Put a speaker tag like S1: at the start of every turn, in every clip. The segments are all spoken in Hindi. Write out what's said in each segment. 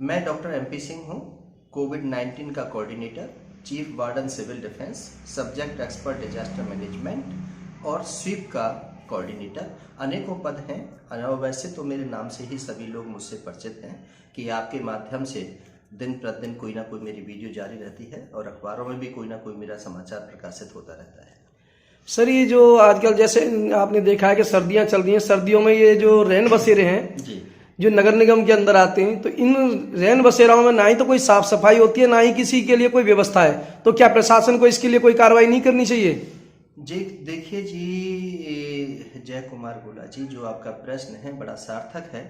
S1: मैं डॉक्टर MP सिंह हूँ, कोविड-19 का coordinator, chief warden civil defence, subject expert disaster management और स्वीप का कोऑर्डिनेटर। अनेकों पद हैं और वैसे तो मेरे नाम से ही सभी लोग मुझसे परिचित हैं कि आपके माध्यम से दिन प्रतिदिन कोई ना कोई मेरी वीडियो जारी रहती है और अखबारों में भी कोई ना कोई मेरा समाचार प्रकाशित होता रहता है।
S2: सर, ये जो आजकल जैसे आपने देखा है कि सर्दियां चल रही हैं, सर्दियों में ये जो रैन बसेरे हैं
S1: जी,
S2: जो नगर निगम के अंदर आते हैं, तो इन रैन बसेराओं में ना ही तो कोई साफ सफाई होती है, ना ही किसी के लिए कोई व्यवस्था है। तो क्या प्रशासन को इसके लिए कोई कार्रवाई नहीं करनी चाहिए?
S1: जी देखिए जी, जय कुमार गोला जी, जो आपका प्रश्न है बड़ा सार्थक है,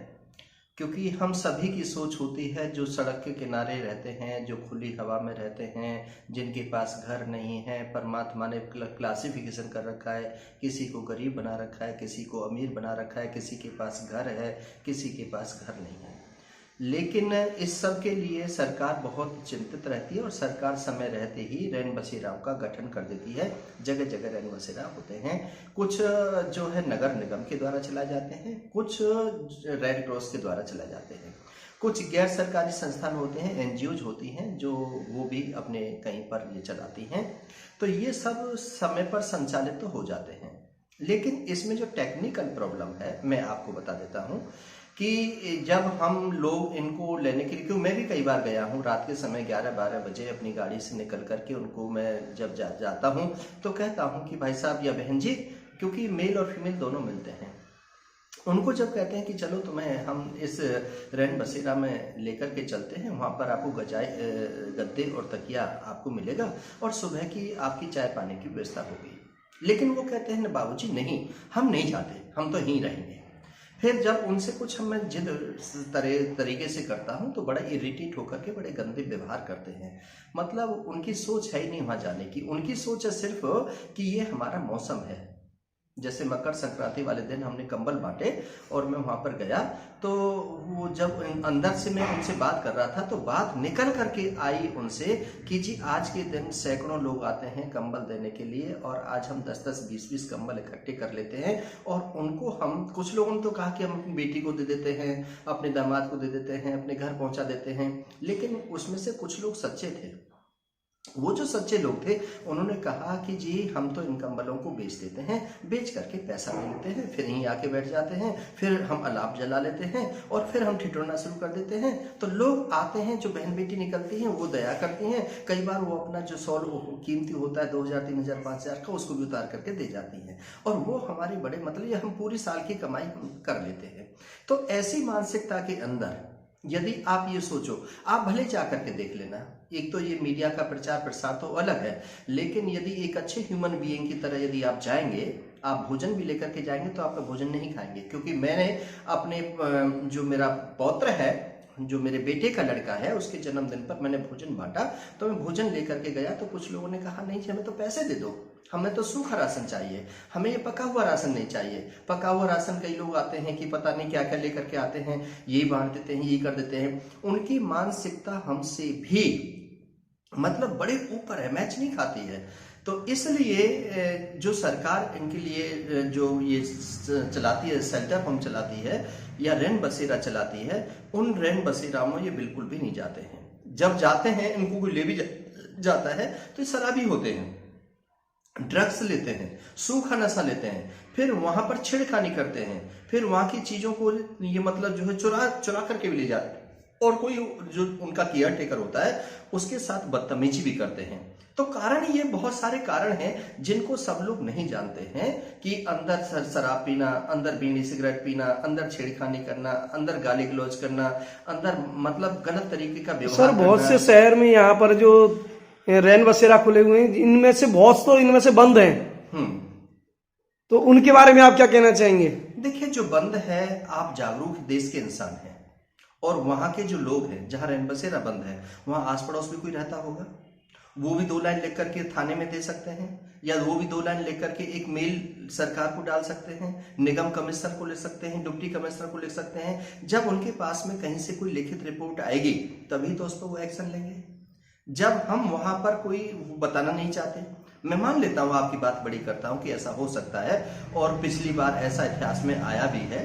S1: क्योंकि हम सभी की सोच होती है जो सड़क के किनारे रहते हैं, जो खुली हवा में रहते हैं, जिनके पास घर नहीं है। परमात्मा ने क्लासिफिकेशन कर रखा है, किसी को गरीब बना रखा है, किसी को अमीर बना रखा है, किसी के पास घर है, किसी के पास घर नहीं है। लेकिन इस सब के लिए सरकार बहुत चिंतित रहती है और सरकार समय रहते ही रैन बसेराओं का गठन कर देती है। जगह जगह रैन बसेरा होते हैं। कुछ जो है नगर निगम के द्वारा चलाए जाते हैं, कुछ रेड क्रॉस के द्वारा चलाए जाते हैं, कुछ गैर सरकारी संस्थान होते हैं, NGOज होती हैं जो वो भी अपने कहीं पर ये चलाती हैं। तो ये सब समय पर संचालित तो हो जाते हैं, लेकिन इसमें जो टेक्निकल प्रॉब्लम है मैं आपको बता देता हूँ कि जब हम लोग इनको लेने के लिए, क्यों मैं भी कई बार गया हूँ रात के समय 11-12 बजे अपनी गाड़ी से निकल करके उनको मैं जब जाता हूँ तो कहता हूँ कि भाई साहब या बहन जी, क्योंकि मेल और फीमेल दोनों मिलते हैं, उनको जब कहते हैं कि चलो तुम्हें हम इस रैन बसेरा में लेकर के चलते हैं, वहाँ पर आपको गद्दे और तकिया आपको मिलेगा और सुबह की आपकी चाय पानी की व्यवस्था होगी। लेकिन वो कहते हैं बाबूजी नहीं, हम नहीं जाते, हम तो यहीं रहेंगे। फिर जब उनसे कुछ मैं जिद तरीके से करता हूँ तो बड़ा इरिटेट होकर के बड़े गंदे व्यवहार करते हैं। मतलब उनकी सोच है ही नहीं वहाँ जाने की, उनकी सोच है सिर्फ कि ये हमारा मौसम है। जैसे मकर संक्रांति वाले दिन हमने कंबल बांटे और मैं वहां पर गया तो वो जब अंदर से मैं उनसे बात कर रहा था तो बात निकल करके आई उनसे कि जी आज के दिन सैकड़ों लोग आते हैं कंबल देने के लिए और आज हम 10-10, 20-20 कंबल इकट्ठे कर लेते हैं और उनको हम, कुछ लोगों ने तो कहा कि हम अपनी बेटी को दे देते हैं, अपने दामाद को दे देते हैं, अपने घर पहुंचा देते हैं। लेकिन उसमें से कुछ लोग सच्चे थे। वो जो सच्चे लोग थे उन्होंने कहा कि जी हम तो इन कंबलों को बेच देते हैं, बेच करके पैसा ले लेते हैं, फिर यहीं आके बैठ जाते हैं, फिर हम अलाप जला लेते हैं और फिर हम ठिठुरना शुरू कर देते हैं। तो लोग आते हैं, जो बहन बेटी निकलती हैं वो दया करती हैं, कई बार वो अपना जो शॉल कीमती होता है 2000, 3000, 5000 का, उसको भी उतार करके दे जाती हैं और वो हमारे बड़े मतलब ये हम पूरी साल की कमाई कर लेते हैं। तो ऐसी मानसिकता के अंदर यदि आप ये सोचो, आप भले जा करके देख लेना, एक तो ये मीडिया का प्रचार प्रसार तो अलग है, लेकिन यदि एक अच्छे ह्यूमन बीइंग की तरह यदि आप जाएंगे, आप भोजन भी लेकर के जाएंगे तो आपका भोजन नहीं खाएंगे। क्योंकि मैंने अपने जो मेरा पौत्र है, जो मेरे बेटे का लड़का है, उसके जन्मदिन पर मैंने भोजन बांटा तो मैं भोजन लेकर के गया तो कुछ लोगों ने कहा नहीं जी हमें तो पैसे दे दो, हमें तो सूखा राशन चाहिए, हमें ये पका हुआ राशन नहीं चाहिए। पका हुआ राशन कई लोग आते हैं कि पता नहीं क्या क्या लेकर के आते हैं, यही बांट देते हैं, यही कर देते हैं। उनकी मानसिकता हमसे भी मतलब बड़े ऊपर है, मैच नहीं खाती है। तो इसलिए जो सरकार इनके लिए जो ये चलाती है, शेल्टर होम चलाती है या रैन बसेरा चलाती है, उन रैन बसेराओं में ये बिल्कुल भी नहीं जाते हैं। जब जाते हैं इनको कोई ले भी जाता है तो ये शराबी होते हैं, ड्रग्स लेते हैं, सूखा नशा लेते हैं, फिर वहां पर छेड़खानी करते हैं, फिर वहां की चीजों को ये मतलब जो है चुरा करके भी ले जाते हैं और कोई जो उनका केयर टेकर होता है उसके साथ बदतमीजी भी करते हैं। तो कारण ये बहुत सारे कारण हैं जिनको सब लोग नहीं जानते हैं कि अंदर शराब पीना, अंदर बीड़ी सिगरेट पीना, अंदर छेड़खानी करना, अंदर गाली गलौज करना, अंदर मतलब गलत तरीके का व्यवहार
S2: सर, बहुत से शहर में यहाँ पर जो रैन बसेरा खुले हुए हैं, इनमें से बहुत तो इनमें से बंद हैं। तो उनके बारे में आप क्या कहना चाहेंगे?
S1: देखिए, जो बंद है, आप जागरूक देश के इंसान हैं और वहां के जो लोग हैं, जहां रैन बसेरा बंद है वहां आस पड़ोस भी कोई रहता होगा, वो भी 2 लाइन लिख करके थाने में दे सकते हैं, या वो भी 2 लाइन लिख करके एक मेल सरकार को डाल सकते हैं, निगम कमिश्नर को लिख सकते हैं, डिप्टी कमिश्नर को लिख सकते हैं। जब उनके पास में कहीं से कोई लिखित रिपोर्ट आएगी तभी तो उस पर वो एक्शन लेंगे। जब हम वहां पर कोई बताना नहीं चाहते, मैं मान लेता हूं, आपकी बात बड़ी करता हूं कि ऐसा हो सकता है और पिछली बार ऐसा इतिहास में आया भी है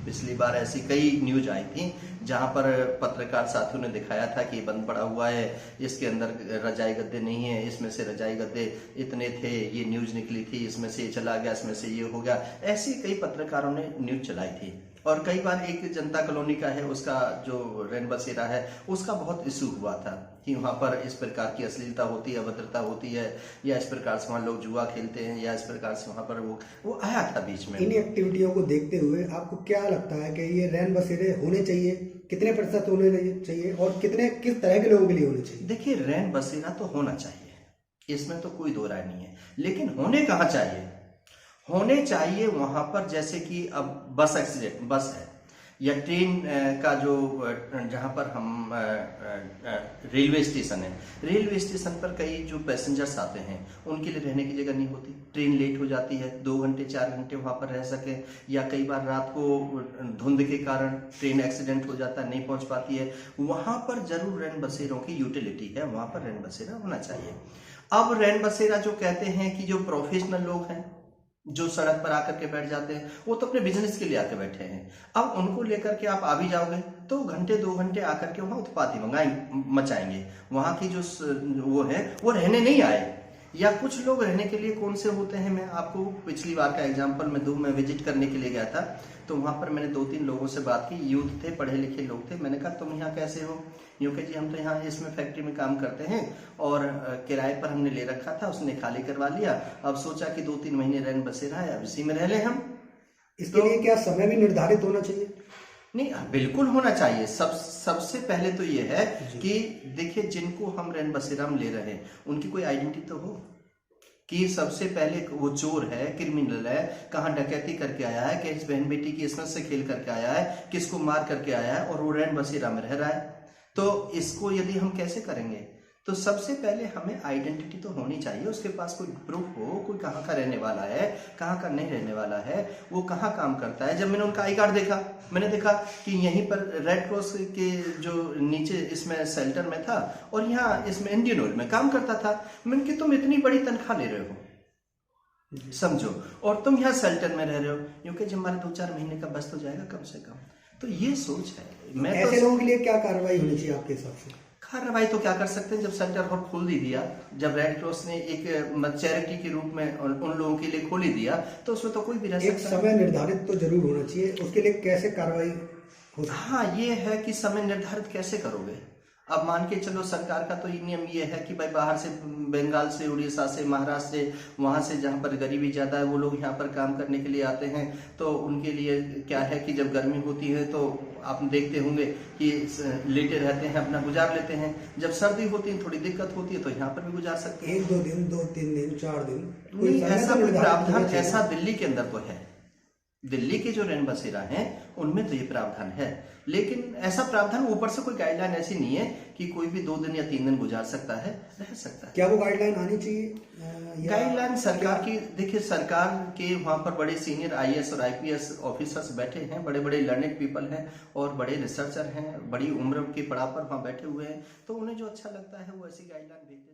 S1: पिछली बार ऐसी कई न्यूज आई थी जहां पर पत्रकार साथियों ने दिखाया था कि बंद पड़ा हुआ है, इसके अंदर रजाई गद्दे नहीं है, इसमें से रजाई गद्दे इतने थे, ये न्यूज निकली थी, इसमें से ये चला गया, इसमें से ये हो गया। ऐसी कई पत्रकारों ने न्यूज चलाई थी। और कई बार एक जनता कॉलोनी का है, उसका जो रैन बसेरा है, उसका बहुत इशू हुआ था कि वहां पर इस प्रकार की अश्लीलता होती है, अभद्रता होती है, या इस प्रकार से वहां लोग जुआ खेलते हैं, या इस प्रकार से वहां पर वो आया था बीच में।
S3: इन एक्टिविटियों को देखते हुए आपको क्या लगता है कि ये रैन बसेरे होने चाहिए, कितने प्रतिशत होने चाहिए और किस तरह के लोगों के लिए होने चाहिए?
S1: देखिए, रैन बसेरा तो होना चाहिए, इसमें तो कोई दो राय नहीं है, लेकिन होने कहाँ चाहिए? होने चाहिए वहां पर जैसे कि अब बस एक्सीडेंट, बस है या ट्रेन का जो जहां पर हम रेलवे स्टेशन है, रेलवे स्टेशन पर कई जो पैसेंजर्स आते हैं उनके लिए रहने की जगह नहीं होती, ट्रेन लेट हो जाती है, 2 घंटे 4 घंटे वहां पर रह सके, या कई बार रात को धुंध के कारण ट्रेन एक्सीडेंट हो जाता है, नहीं पहुंच पाती है, वहां पर जरूर रैन बसेरों की यूटिलिटी है, वहां पर रैन बसेरा होना चाहिए। अब रैन बसेरा जो कहते हैं कि जो प्रोफेशनल लोग हैं जो सड़क पर आकर के बैठ जाते हैं, वो तो अपने बिजनेस के लिए आके बैठे हैं। अब उनको लेकर के आप आ भी जाओगे तो घंटे 2 घंटे आकर के वहां उत्पात मचाएंगे, वहां की जो वो है वो रहने नहीं आए। या कुछ लोग रहने के लिए कौन से होते हैं, मैं आपको पिछली बार का एग्जांपल मैं दूं। मैं विजिट करने के लिए गया था, तो वहां पर मैंने 2-3 लोगों से बात की, यूथ थे, पढ़े लिखे लोग थे। मैंने कहा तुम यहाँ कैसे हो? यूं कि जी हम तो यहाँ इसमें फैक्ट्री में काम करते हैं और किराए पर हमने ले रखा था, उसने खाली करवा लिया, अब सोचा कि 2-3 महीने रैन बसेरा है, अब इसी में रह ले हम।
S3: इसके लिए क्या समय भी निर्धारित होना चाहिए?
S1: नहीं, बिल्कुल होना चाहिए। सबसे पहले तो ये है कि देखिए, जिनको हम रैन बसेरा में ले रहे हैं उनकी कोई आइडेंटिटी तो हो, कि सबसे पहले वो चोर है, क्रिमिनल है, कहाँ डकैती करके आया है, किस बहन बेटी की किस्मत से खेल करके आया है, किसको मार करके आया है, और वो रैन बसेरा में रह रहा है। तो इसको यदि हम कैसे करेंगे? तो सबसे पहले हमें आइडेंटिटी तो होनी चाहिए, उसके पास कोई प्रूफ हो, कोई कहाँ का रहने वाला है, कहाँ का नहीं रहने वाला है, वो कहाँ काम करता है। जब मैंने उनका आई कार्ड देखा, मैंने देखा कि यहीं पर रेड क्रॉस के जो नीचे इसमें शेल्टर में था और यहाँ इसमें इंडियन ऑयल में काम करता था। मैंने कि तुम इतनी बड़ी तनख्वाह ले रहे हो, समझो, और तुम यहाँ शेल्टर में रह रहे हो, क्योंकि जब हमारे 2-4 महीने का बस तो जाएगा कम से कम। तो ये सोच है। मैं
S3: ऐसे लोगों के लिए क्या कार्रवाई होनी चाहिए आपके हिसाब से?
S1: कार्रवाई तो क्या कर सकते हैं, जब सेंटर हॉल खोल ही दिया, जब रेड क्रॉस ने एक चैरिटी के रूप में उन लोगों के लिए खोल ही दिया, तो उसमें तो कोई भी रह सकता है।
S3: एक समय निर्धारित तो जरूर होना चाहिए, उसके लिए कैसे कार्रवाई हो?
S1: हाँ, ये है कि समय निर्धारित कैसे करोगे। अब मान के चलो, सरकार का तो नियम ये है कि भाई बाहर से, बंगाल से, उड़ीसा से, महाराष्ट्र से, वहां से जहां पर गरीबी ज्यादा है वो लोग यहाँ पर काम करने के लिए आते हैं। तो उनके लिए क्या है कि जब गर्मी होती है तो आप देखते होंगे कि लेटे रहते हैं, अपना गुजार लेते हैं। जब सर्दी होती है, थोड़ी दिक्कत होती है, तो यहाँ पर भी गुजार सकते हैं।
S3: 1-2 दिन, 2-3 दिन, 4 दिन,
S1: ऐसा कोई प्रावधान ऐसा दिल्ली के अंदर तो है। दिल्ली के जो रैन बसेरा हैं उनमें तो ये प्रावधान है, लेकिन ऐसा प्रावधान ऊपर से कोई गाइडलाइन ऐसी नहीं है कि कोई भी 2 दिन या 3 दिन गुजार सकता है, रह सकता है।
S3: क्या वो गाइडलाइन आनी चाहिए?
S1: गाइडलाइन सरकार की, देखिए सरकार के वहां पर बड़े सीनियर IAS और IPS ऑफिसर्स बैठे हैं, बड़े बड़े लर्नेड पीपल हैं और बड़े रिसर्चर हैं, बड़ी उम्र के पड़ाव पर वहां बैठे हुए हैं, तो उन्हें जो अच्छा लगता है वो ऐसी गाइडलाइन भेजते हैं।